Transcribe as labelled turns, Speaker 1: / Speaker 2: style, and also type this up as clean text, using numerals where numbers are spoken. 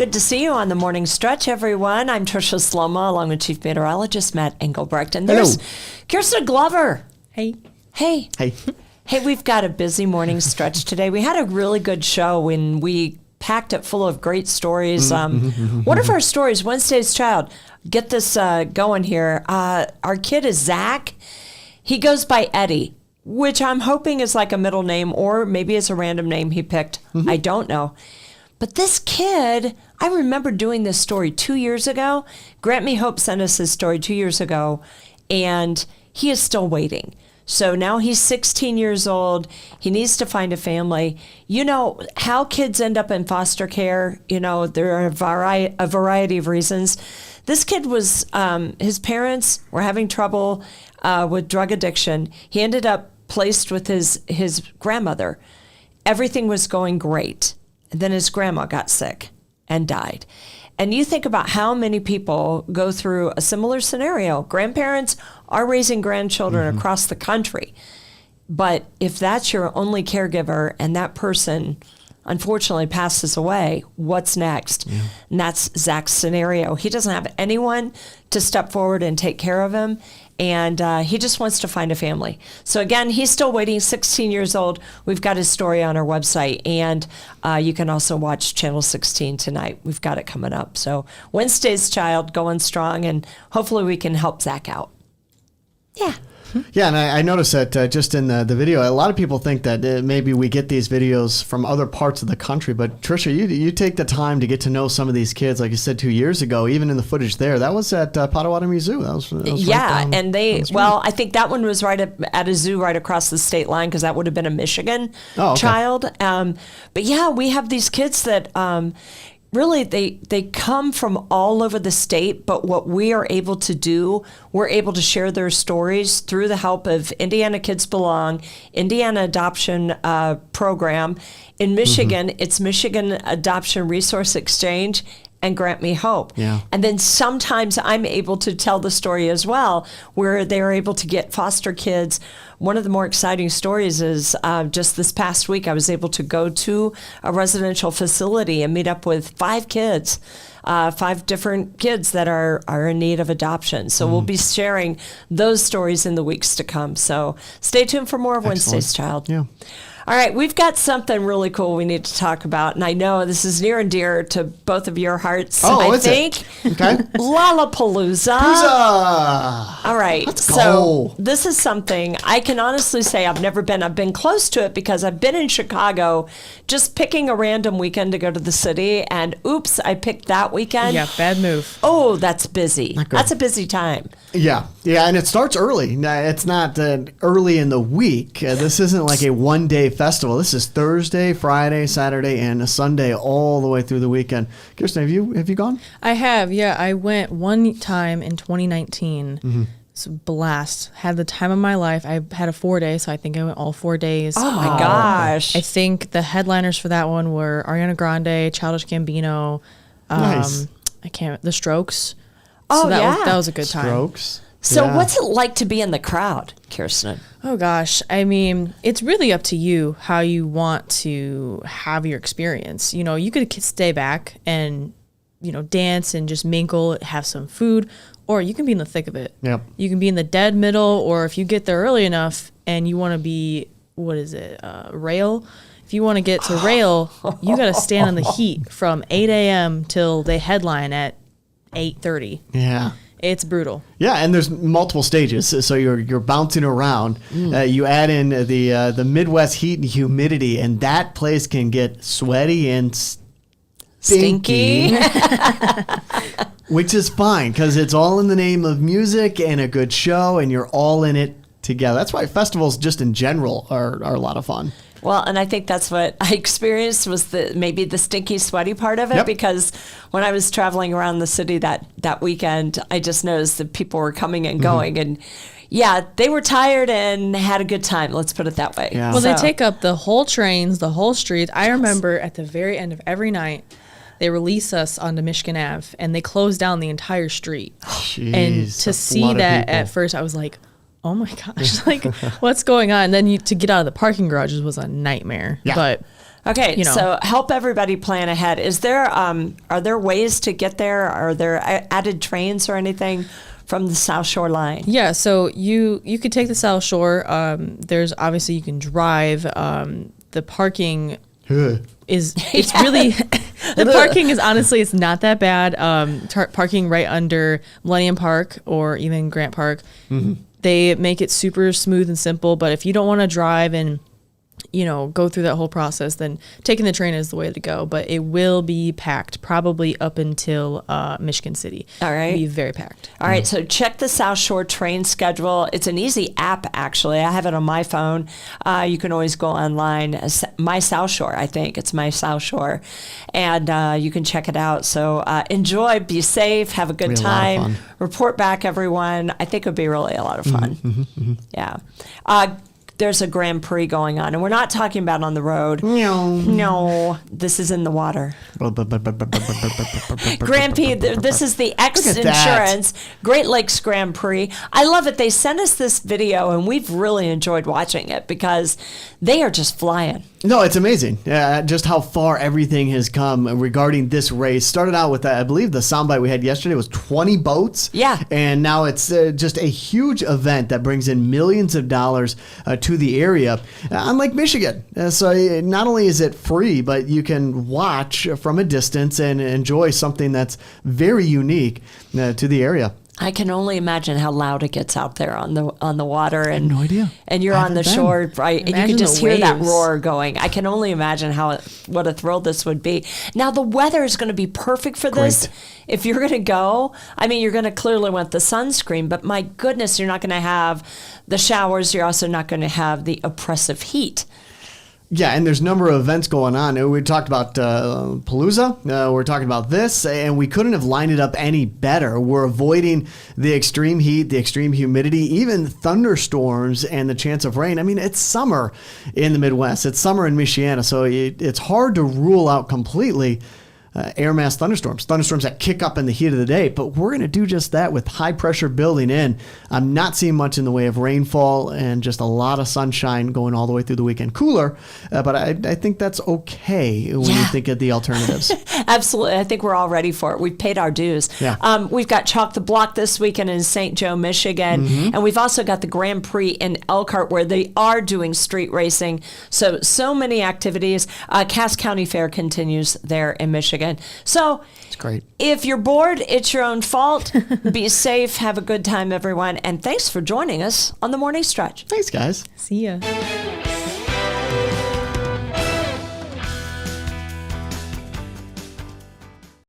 Speaker 1: Good to see you on the morning stretch, everyone. I'm Tricia Sloma, along with Chief Meteorologist Matt Engelbrecht. And there's Kyrstyn Glover.
Speaker 2: Hey.
Speaker 1: Hey.
Speaker 3: Hey.
Speaker 1: Hey, we've got a busy morning stretch today. We had a really good show and we packed it full of great stories. One of our stories, Wednesday's Child, get this going here. Our kid is Zach. He goes by Eddie, which I'm hoping is like a middle name or maybe it's a random name he picked. I don't know. But this kid, I remember doing this story 2 years ago. Grant Me Hope sent us his story 2 years ago, and he is still waiting. So now he's 16 years old. He needs to find a family. You know how kids end up in foster care, there are a variety of reasons. This kid was, his parents were having trouble with drug addiction. He ended up placed with his grandmother. Everything was going great. And then his grandma got sick and died. And you think about how many people go through a similar scenario. Grandparents are raising grandchildren across the country. But if that's your only caregiver and that person unfortunately passes away, what's next? Yeah. And that's Zach's scenario. He doesn't have anyone to step forward and take care of him. And he just wants to find a family. So again, he's still waiting, 16 years old. We've got his story on our website. And you can also watch Channel 16 tonight. We've got it coming up. So Wednesday's Child going strong, and hopefully we can help Zach out. Yeah.
Speaker 3: Yeah, and I noticed that just in the video, a lot of people think that maybe we get these videos from other parts of the country. But Tricia, you take the time to get to know some of these kids, like you said 2 years ago. Even in the footage there, that was at Potawatomi Zoo. That was
Speaker 1: yeah, right and I think that one was right at a zoo right across the state line because that would have been a Michigan child. But yeah, we have these kids that. Really, they come from all over the state, but what we are able to do, we're able to share their stories through the help of Indiana Kids Belong, Indiana Adoption Program. In Michigan, it's Michigan Adoption Resource Exchange and Grant Me Hope.
Speaker 3: Yeah.
Speaker 1: And then sometimes I'm able to tell the story as well, where they're able to get foster kids. One of the more exciting stories is just this past week, I was able to go to a residential facility and meet up with 5 kids, 5 different kids that are in need of adoption. So we'll be sharing those stories in the weeks to come. So stay tuned for more of Wednesday's Child.
Speaker 3: Yeah.
Speaker 1: All right, we've got something really cool we need to talk about, and I know this is near and dear to both of your hearts. I think.
Speaker 3: Okay.
Speaker 1: Lollapalooza. All right, so this is something I can honestly say I've never been. I've been close to it because I've been in Chicago just picking a random weekend to go to the city, and oops, I picked that weekend.
Speaker 2: Yeah, bad move.
Speaker 1: Oh, that's busy. That's a busy time.
Speaker 3: Yeah, and it starts early. It's not early in the week. This isn't like a one-day festival. This is Thursday, Friday, Saturday, and a Sunday all the way through the weekend. Kyrstyn, have you gone?
Speaker 2: I have, yeah. I went one time in 2019. It's a blast. Had the time of my life. I had a 4-day, so I think I went all 4 days.
Speaker 1: Oh my gosh.
Speaker 2: I think the headliners for that one were Ariana Grande, Childish Gambino,
Speaker 3: nice.
Speaker 2: The Strokes.
Speaker 1: Oh,
Speaker 2: so that was a good time.
Speaker 3: Strokes.
Speaker 1: So what's it like to be in the crowd, Kyrstyn?
Speaker 2: Oh, gosh. I mean, it's really up to you how you want to have your experience. You could stay back and, dance and just mingle, have some food, or you can be in the thick of it.
Speaker 3: Yep.
Speaker 2: You can be in the dead middle, or if you get there early enough and you want to be, rail? If you want to get to rail, you got to stand in the heat from 8 a.m. till they headline at 8:30.
Speaker 3: Yeah.
Speaker 2: It's brutal.
Speaker 3: Yeah, and there's multiple stages, so you're bouncing around. You add in the Midwest heat and humidity, and that place can get sweaty and stinky. Which is fine, because it's all in the name of music and a good show, and you're all in it together. That's why festivals just in general are a lot of fun.
Speaker 1: Well, and I think that's what I experienced was maybe the stinky, sweaty part of it, because when I was traveling around the city that weekend, I just noticed that people were coming and going, and yeah, they were tired and had a good time. Let's put it that way.
Speaker 3: Yeah.
Speaker 2: Well, they take up the whole trains, the whole street. I remember at the very end of every night, they release us onto Michigan Ave, and they close down the entire street.
Speaker 3: Jeez,
Speaker 2: and to see that at first, I was like, oh my gosh, like what's going on? And then to get out of the parking garages was a nightmare.
Speaker 3: Yeah.
Speaker 2: But
Speaker 1: Okay, so help everybody plan ahead. Is there are there ways to get there? Are there added trains or anything from the South Shore line?
Speaker 2: Yeah, so you could take the South Shore. There's obviously you can drive. The parking is really the parking is honestly it's not that bad. Parking right under Millennium Park or even Grant Park, they make it super smooth and simple. But if you don't want to drive and go through that whole process, then taking the train is the way to go. But it will be packed probably up until Michigan City. All right. It'll be very packed.
Speaker 1: All right. So check the South Shore train schedule. It's an easy app, actually. I have it on my phone. You can always go online. My South Shore, I think. It's My South Shore. And you can check it out. So enjoy, be safe, have a good time. Report back, everyone. I think it would be really a lot of fun. Yeah. There's a Grand Prix going on, and we're not talking about on the road. No, this is in the water. Grand Prix, this is the X Insurance Great Lakes Grand Prix. I love it. They sent us this video, and we've really enjoyed watching it because they are just flying.
Speaker 3: No, it's amazing. Just how far everything has come regarding this race. Started out with, I believe, the soundbite we had yesterday was 20 boats.
Speaker 1: Yeah.
Speaker 3: And now it's just a huge event that brings in millions of dollars to the area on Lake Michigan. So not only is it free, but you can watch from a distance and enjoy something that's very unique to the area.
Speaker 1: I can only imagine how loud it gets out there on the water, and
Speaker 3: no idea.
Speaker 1: And you're on the shore, right? And you can just hear that roar going. I can only imagine what a thrill this would be. Now the weather is going to be perfect for this.
Speaker 3: Great.
Speaker 1: If you're going to go, I mean, you're going to clearly want the sunscreen, but my goodness, you're not going to have the showers. You're also not going to have the oppressive heat.
Speaker 3: Yeah, and there's a number of events going on. We talked about Palooza. We're talking about this, and we couldn't have lined it up any better. We're avoiding the extreme heat, the extreme humidity, even thunderstorms and the chance of rain. I mean, it's summer in the Midwest. It's summer in Michiana, so it's hard to rule out completely air mass thunderstorms that kick up in the heat of the day. But we're going to do just that with high pressure building in. I'm not seeing much in the way of rainfall and just a lot of sunshine going all the way through the weekend. Cooler, but I think that's okay when you think of the alternatives.
Speaker 1: Absolutely. I think we're all ready for it. We've paid our dues.
Speaker 3: Yeah.
Speaker 1: We've got Chalk the Block this weekend in St. Joe, Michigan. And we've also got the Grand Prix in Elkhart where they are doing street racing. So many activities. Cass County Fair continues there in Michigan. So
Speaker 3: it's great.
Speaker 1: If you're bored, it's your own fault. Be safe. Have a good time, everyone. And thanks for joining us on the Morning Stretch.
Speaker 3: Thanks, guys.
Speaker 2: See ya.